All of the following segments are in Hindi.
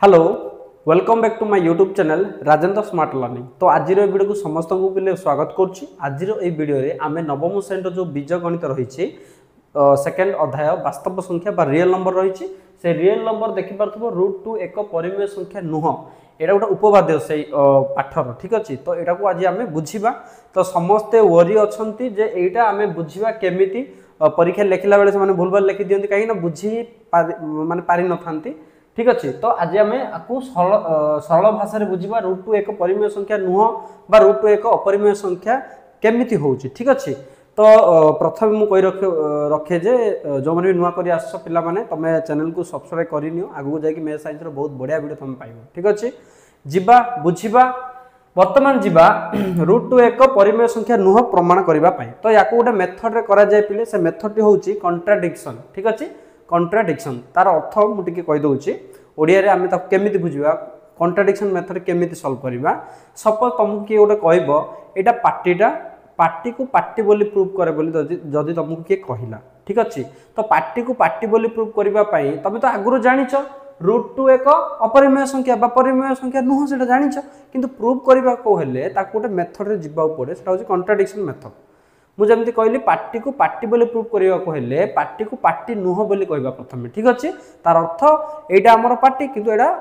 Hello welcome back to my YouTube channel Rajendra smart learning. तो आज वीडियो को समस्त को पहले स्वागत करुच्ची। आज वीडियो रे आमे नवम श्रेणी जो बीज गणित रही सेकेंड अध्याय वास्तव संख्या बा रियल नंबर रही से रियल नंबर देखिपो √2 एक परिमेय संख्या नुह एटा गोटे उपवाद्य से पाठर ठीक अच्छे। तो यहाँ को आज आम बुझा तो समस्ते वरी अच्छा जे यहाँ आम बुझा केमी परीक्षा लिखला बेले से भूल भाल लिखि दिखती कहीं बुझी माने पारि न था ठीक अच्छे। तो आज आम आपको सरल भाषा में बुझा √2 एक परिमेय संख्या नुह बा √2 एक अपरिमेय संख्या केमिति होउची ठीक अच्छे। तो प्रथम मुझे कही रखे जे जो मैंने भी नुआ कर आस पे तुम चैनल को सब्सक्राइब करनियो आगू जाकि मैथ साइंस बहुत बढ़िया वीडियो तुम पाइब ठीक अच्छे। जीवा बुझा वर्तमान जीवा √2 एक परिमेय संख्या नुह प्रमाण करने। तो या गोटे मेथड रे पिले से मेथड हूँ कंट्राडिक्शन ठीक अच्छे। कंट्राडिक्शन तार अर्थ मुझे कहीदे ओडिया रे आमे ताको केमिति बुझिबा कंट्राडिक्शन मेथड केमिति सॉल्व करबा। सपोज तुमको किए गोटे कहबो एटा पार्टी को पार्टी बोली प्रूव करे बोली जदि तुमको किए कहला ठीक अच्छे। तो पार्टी को पार्टी बोली प्रूव करबा पई तुम तो आगुरो जानिछ √2 एक अपरिमेय संख्या बा परिमेय संख्या नुह सेटा जानिछ किंतु प्रूव करबा को हेले ताको गोटे मेथड रे जिबा पड़े सेटा होची कंट्राडिक्शन मेथड। मुझे जमी कहली पार्टी को पार्टी बोली प्रूव करने को हेले पार्टी को पार्टी नुह बोली कहबा प्रथम ठीक अच्छे। तार अर्थ एटा हमर पार्टी किंतु एटा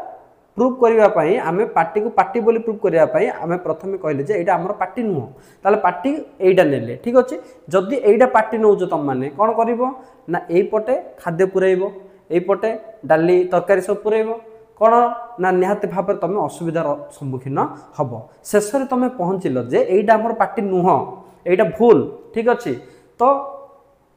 प्रूव करने आम पार्टी को पार्टी बोली प्रूव करने आम प्रथम कहले जे एटा हमर पार्टी नुह ताले पार्टी एटा नेले ठीक अच्छे। जदि एटा पार्टी नौ तुम मैंने कौन कर ना एपटे खाद्य पुरैब एपटे डाली तरकारी सब पुरैब कौन ना निहाती भाव में तुम असुविधार सम्मुखीन हम शेष में तुम पहुँचल जे एटा हमर पार्टी नुह एटा भूल ठीक अच्छे। तो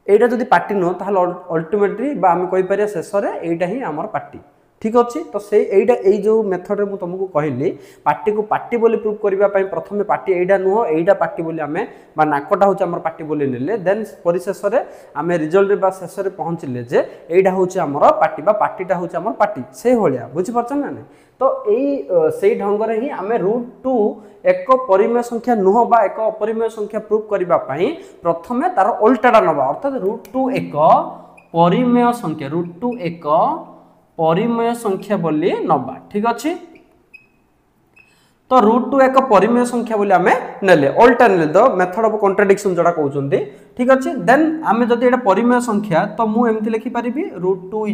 एटा जदि पार्टी नुह ताहले अल्टीमेटली बा आम कहि परिया शेष में एटा ही हमर पार्टी ठीक अच्छे। तो से एटा एई जो मेथड रे तुमको कहली पार्टी को पार्टी बोली प्रूव करने प्रथम पार्टी एटा नुह एटा पार्टी बोली आमे बा नाकटा होचे हमर पार्टी बोली नेले देन परिशेष रे आमे रिजल्ट रे बा शेष रे पहुँचले जे एटा होचे हमर पार्टी बा पार्टीटा होचे हमर पार्टी से भलिया बुझि परछन ना। तो यही से ढंग से ही आम √2 एक परिमेय संख्या नुह बा एक अपरिमेय संख्या प्रूव करने प्रथम तार उल्टाटा नवा अर्थात √2 एक परिमेय संख्या √2 एक परिमेय संख्या बोली नवा ठीक अच्छे। तो √2 एक परिमेय संख्या बोली आमे नेले उल्टा नेले द मेथड ऑफ कंट्राडिक्शन जोड़ा कहउचंदी ठीक अच्छे। देन आमे जदि एटा परिमेय संख्या तो मु एमति लिखि परिबी √2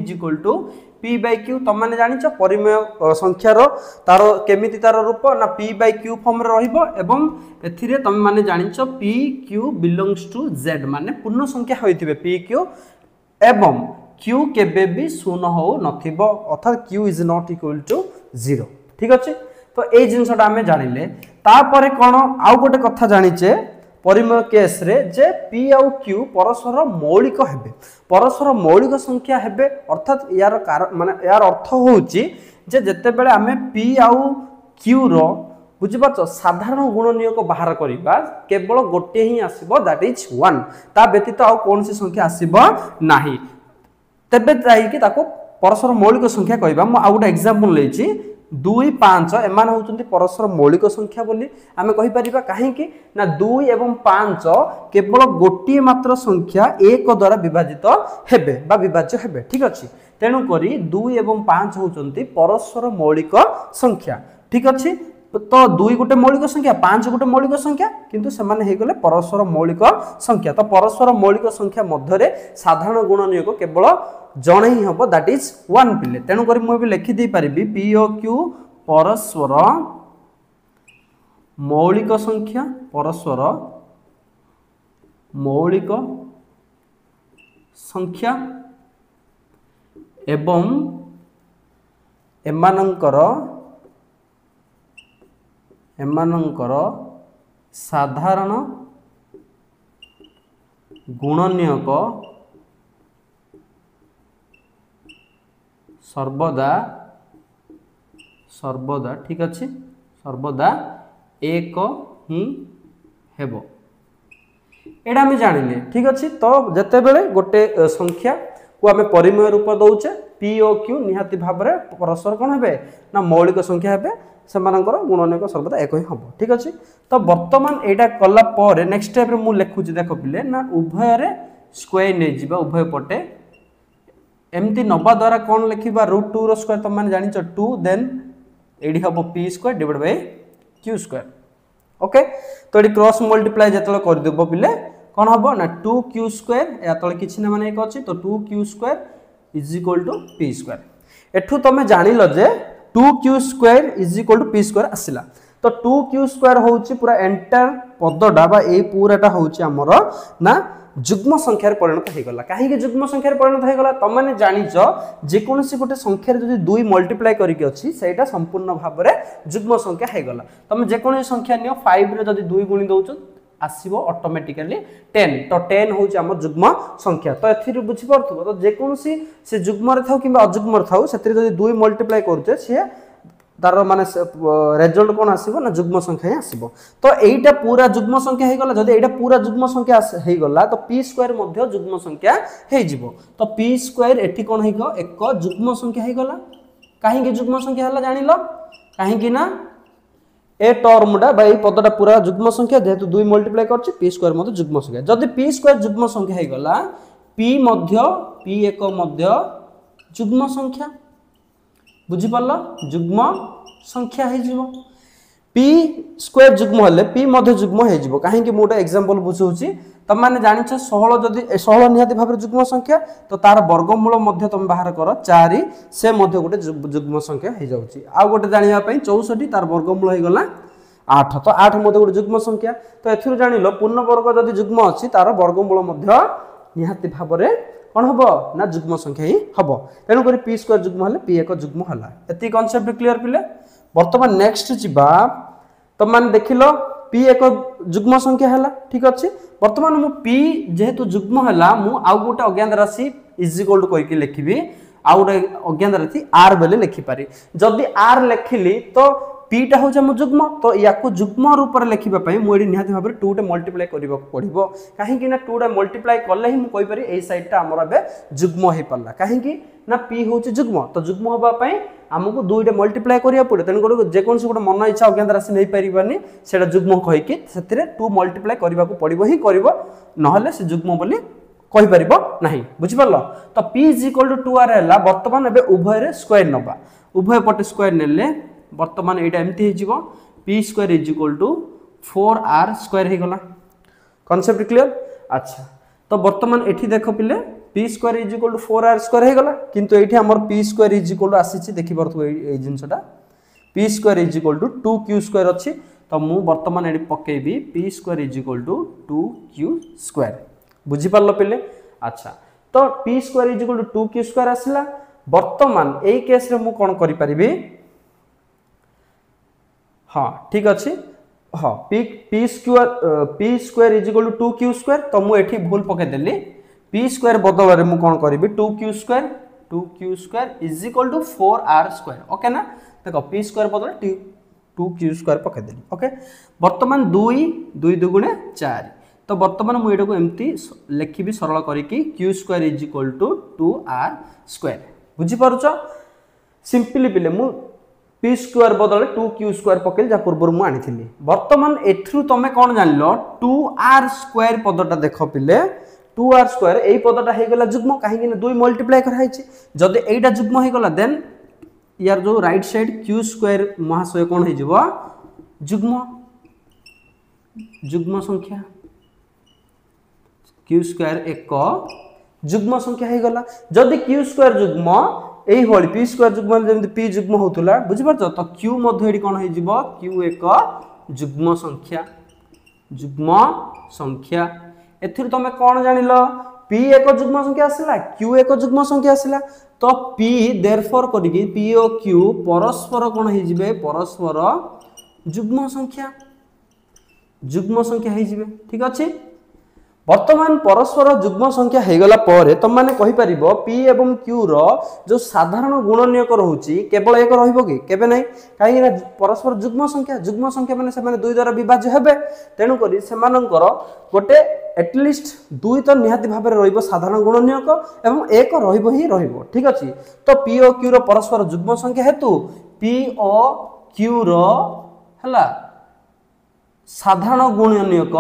= p/q। तुम माने जानिछ परिमेय संख्यार तार केमिति तार रूप ना p/q फॉर्म रे रहिबो एवं एथिरे तुम माने जानिछ pq बिलोंग्स टू z माने पूर्ण संख्या होइथिबे pq एवं q केबे भी शून्य हो नथिबो अर्थात q = 0 ठीक अच्छे। तो ये जिनसटा आम जानिले तापर कौन आउ गोटे कथा जानिचे परिमेय केस रे जे p आउ q परस्पर मौलिक हेबे परस्पर मौलिक संख्या हेबे अर्थात यार माने यार अर्थ होउची जे जते बेले आमे p आउ q रो बुझि परछ साधारण गुणनीय को बाहर करिबा केवल गोटे ही आसीबो दैट इज 1 ता व्यतीत आउ कोनसी संख्या आसीबो नाही तबे जाई कि ताको परस्पर मौलिक संख्या कहबा। म आउ गोटे एग्जांपल लेछि 2 5 एमान होउचंती परस्पर मौलिक संख्या बोली आमे कहि परिबा काहे कि ना 2 एवं 5 केवल गोटी मात्र संख्या 1 द्वारा विभाजित हेबे बा विभाज्य हेबे ठीक अछि। तेनु करी 2 एवं 5 होउचंती परस्पर मौलिक संख्या ठीक अछि। तो 2 गोटे मौलिक संख्या 5 गोटे मौलिक संख्या किंतु सेमाने हे गले परस्पर मौलिक संख्या। तो परस्पर मौलिक संख्या मध्य रे साधारण गुणनीय को केवल जणे ही हबो दैट इज 1 पिले। तेनु करी मु भी लिखि दे परिबी p o q परस्पर मौलिक संख्या परस्पर मौलिक संख्या एवं एमानंकर साधारण गुणनीयक सर्वदा ठीक अच्छे सर्वदा एक ही हेबो एटा आम जानिले ठीक अच्छे। तो जते बेले गोटे संख्या को आम परिमेय रूप दौचे p o q निहाती भाव में परस्पर कौन हेबे ना मौलिक संख्या हेबे सेमानंकर गुणनीयक सर्वदा एक ही हम ठीक अच्छे। तो वर्तमान एटा कला पर नेक्स्ट स्टेप रे मु लिखुची देख पिले ना उभय रे स्क्वायर नै जिबा उभय पटे एमती नबा द्वारा कौन लिखा √2 रो स्क्वायर तुम मैंने जानिଛ 2 देन एडी हम p square divide by q square okay तो ये क्रॉस मल्टीप्लाई जतले कर देबो पिले कौन हम ना 2q स्क्वायर या तले किछि ना माने एक अछि तो 2q square is equal to p square एठू तमे जानिलो जे 2q square is equal to p square आसिला तो 2q स्क्वायर होउची पूरा एंटायर पदडा बा ए पूराटा होउची हमर ना जुग्म संख्या रे परिणत हे गला काहे कि जुग्म संख्या रे परिणत हे गला त माने जानिचो जे कोनसी गोटे संख्या रे जदी 2 मल्टीप्लाई करी के अछि सेटा संपूर्ण भाव रे जुग्म संख्या हे गला तमे जे कोनसी संख्या नियो 5 रे जदी 2 गुणी दउचो आसीबो ऑटोमेटिकली 10 तो 10 होउची हमर जुग्म संख्या तो एथिर बुझी परथबो तो जे कोनसी से जुग्म रे थाउ किबा अजुग्म रे थाउ सेतिर जदी 2 मल्टीप्लाई करछे से तार माने रिजल्ट कोन आसीबो ना जुग्म संख्या ही आसीबो तो एईटा पूरा जुग्म संख्या हे गला जदी एईटा पूरा जुग्म संख्या हे गला तो p स्क्वायर मध्ये जुग्म संख्या हे जिवो तो p स्क्वायर एठी कोन हे गो एक जुग्म संख्या हे गला काहे कि जुग्म संख्या हला जानिलो काहे कि ना ए टर्मडा बा ए पदडा पूरा जुग्म संख्या जेहेतु 2 मल्टीप्लाई करछि p स्क्वायर मध्ये जुग्म संख्या जदी p स्क्वायर जुग्म संख्या हे गला p मध्ये p एक मध्ये जुग्म संख्या बुझी पल्ला जुग्म संख्या हे जीवो p स्क्वायर जुग्म हले p मध्ये जुग्म हे जीवो काहे कि मोटा एग्जांपल बुझौछि तम माने जानिछ 16 जदी 16 निहाती भाबरे जुग्म संख्या तो तार वर्गमूल मध्ये तुम बाहर करो 4 से मध्ये गोटे जुग्म संख्या हे जाउछि आ गोटे जानिया पई 64 तार वर्गमूल हे गला 8 तो 8 मध्ये गोटे जुग्म संख्या तो एथिरु जानिलो पूर्ण वर्ग जदी जुग्म अछि तार वर्गमूल मध्ये निहाती भाबरे कौन हबो ना जुग्म संख्या ही हबो तेनु करी p स्क्वायर जुग्म हले p एक जुग्म हला एती कांसेप्ट क्लियर पिले वर्तमान नेक्स्ट जिबा त मान देखिलो p एक जुग्म संख्या हला ठीक अछि वर्तमान मु p जेहेतु जुग्म हला मु आउ गोटे अज्ञात राशि इज इक्वल टू कहि के लिखिबी आउ गोटे अज्ञात राशि r बेले लिखि पारी जदी r लिखिली तो p टा हो हम जुग्म तो याकू जुग्म रूप रे लिखिबा पई मु एडी निहाती भाबरे 2 टे मल्टीप्लाई करिबा पड़िबो काहे कि ना 2 टे मल्टीप्लाई करले ही मु कहि पारी ए साइड टा हमर बे जुग्म हे पल्ला काहे कि ना p होची जुग्म तो जुग्म होबा पई हमकु 2 टे मल्टीप्लाई करिया पड़े तन को जे कोन से गोटे मन इच्छा अज्ञात राशि नै परिबानी सेटा जुग्म कहि कि सेतिरे 2 मल्टीप्लाई करिबा को पड़िबो ही करिवो नहले से जुग्म बोली कहि परिबो नाही बुझि परलो तो p = 2r हैला वर्तमान एबे उभय रे स्क्वायर नबा उभय पटे स्क्वायर नेले वर्तमान एटा एमती हे जीवो p स्क्वायर = 4r स्क्वायर हे गला कांसेप्ट क्लियर अच्छा तो वर्तमान एठी देखो पिले p स्क्वायर = 4r स्क्वायर हे गला किंतु एठी हमर p स्क्वायर = आसीची देखि परथु ए जिंसटा p स्क्वायर = 2q स्क्वायर अछि तो मु वर्तमान एठी पकेबी p स्क्वायर = 2q स्क्वायर बुझी परलो पिले अच्छा तो p स्क्वायर = 2q स्क्वायर आसिला वर्तमान एई केस रे मु कोन करि परिबी हाँ ठीक अच्छे हाँ p स्क्वायर = 2q स्क्वायर तो मु एठी भूल पके देली p स्क्वायर बदल रे मु कोन करबी 2q square = 4r square okay ना देखो p स्क्वायर बदल 2q स्क्वायर पके देली ओके वर्तमान 2 2 4 तो वर्तमान मु एटा को एम्ति लिखिबी सरल करिकि q स्क्वायर = 2r स्क्वायर बुझी पारुछ सिंपली पिले मु p स्क्वायर बदल 2q स्क्वायर पकेल जा पूर्व मु आनिथिली वर्तमान एथरु तमे कोन जानलो 2r स्क्वायर पदटा देखो पिले 2r स्क्वायर एई पदटा हे गला जुग्म काहे कि 2 मल्टीप्लाई कराई छि जदि एईटा जुग्म हे गला देन यार जो राइट साइड q स्क्वायर महाशय कोन हे जिवो जुग्म संख्या q स्क्वायर एक जुग्म संख्या हे गला जदि q स्क्वायर जुग्म एई होली p स्क्वायर जुग्म जेमति p जुग्म होतुला बुझि परछ तो q मध्ये एडी कोन हे जिवो q एक जुग्म संख्या एथिर तमे कोन जानिलो p एक जुग्म संख्या आसिला q एक जुग्म संख्या आसिला तो p देयरफॉर करिकि p और q परस्पर कोन हे जिवे परस्पर जुग्म संख्या हे जिवे ठीक अछि वर्तमान परस्पर जुग्म संख्या हे गला परे तुम माने कहि परिबो p एवं q रो जो साधारण गुणनीयक रहउची केवल एक रहिबो कि केबे नै काहे ना परस्पर जुग्म संख्या माने से माने 2 द्वारा विभाज्य हेबे तेनु करी सेमानकर गोटे एटलिस्ट 2 तो निहाती भाबरे रहिबो साधारण गुणनीयक एवं एक रहिबो ही रहिबो ठीक अछि तो p और q रो परस्पर जुग्म संख्या हेतु p और q रो हला साधारण गुणनीयक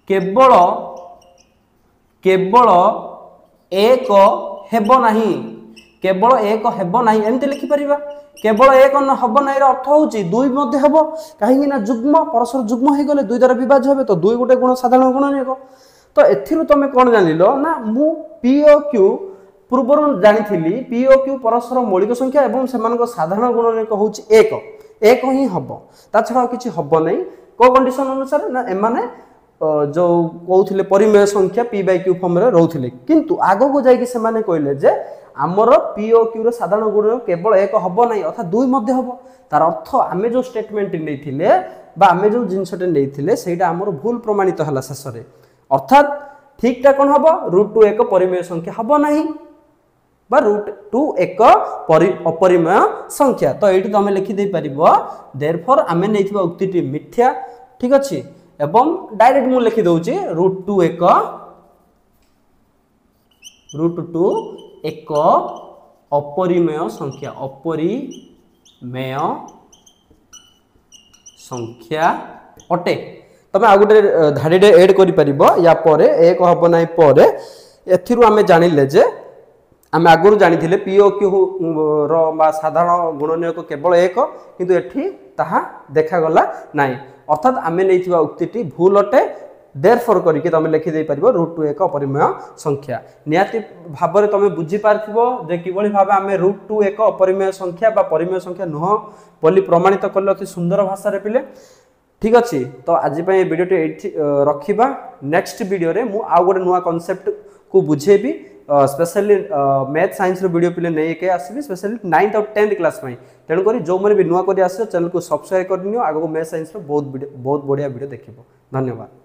केवल केवल एक हेबो नाही, केवल एक हेबो नाही एमती लिखि परिबा। केवल एक हेबो नाही रो अर्थ होउची दुई मध्ये हेबो, काहे ना जुग्म परस्पर जुग्म हे गले दुई द्वारा विभाज्य हेबे, तो दुई गोटे गुण साधारण गुणनीयक। तो एथिरु तमे कोन जानिलो ना मु पी ओ क्यू पूर्वर जानिथिली पी ओ क्यू परस्पर मौलिक संख्या एवं सेमानक साधारण गुणनीयक होउची एक, एक ही हबो, ता छडा किछि हबो नै। को कंडीशन अनुसार ना एमाने जो कहउथिले परिमेय संख्या पी बाय क्यू फॉर्म रे रहउथिले, किंतु आगो को जाई कि सेमाने कहले जे हमर पी ओ क्यू रो साधारण गुणनीयक केवल एक हबो नै अर्थात दुई मध्ये हबो। तार अर्थ आमे जो स्टेटमेंट नैथिले बा आमे जो जिंसटे नैथिले सेटा हमर भूल प्रमाणित हला शेषरे, अर्थात ठीकटा कोन हबो √2 एक परिमेय संख्या हबो नाही बा √2 एक अपरिमेय संख्या। तो एठी तमे लिखि दे परिबो देयरफॉर आमे नैथिबा उक्तिटी मिथ्या, ठीक अछि। एवं डायरेक्ट मु लिखि दउची √2 एक अपरिमेय संख्या, अपरिमेय संख्या अटे। तमे आ गुटे धाडीडे ऐड करि परिबो या परे एक हबो नाही परे एथिरु आमे जानिले जे आमे आगुरु जानिथिले पी ओ क्यू रो बा साधारण गुणनीयक केवल एक, किंतु एठी ताहा देखा गला नाही, अर्थात आमे नैथिबा उक्तिटी भूल अटे। देयरफॉर करिके तमे लिखि दे परिबो √2 एक अपरिमेय संख्या। नियाति भाबरे तमे बुझी पारथिबो जे किबळी भाबे आमे √2 एक अपरिमेय संख्या बा परिमेय संख्या नह बोली प्रमाणित करले अति सुंदर भाषा रे पिले, ठीक अछि। तो आज पय वीडियोटी एठी रखिबा। नेक्स्ट वीडियो रे मु आ गोटे नुवा कांसेप्ट को बुझेबी, स्पेशली मैथ साइंस रो वीडियो पिले नै के आसीबी, स्पेशली 9th और 10th क्लास में। तेणु करी जो माने भी नुवा करी आसे चैनल को सब्सक्राइब करनियो, आगो मैथ साइंस रो बहुत बढ़िया वीडियो देखिबो। धन्यवाद।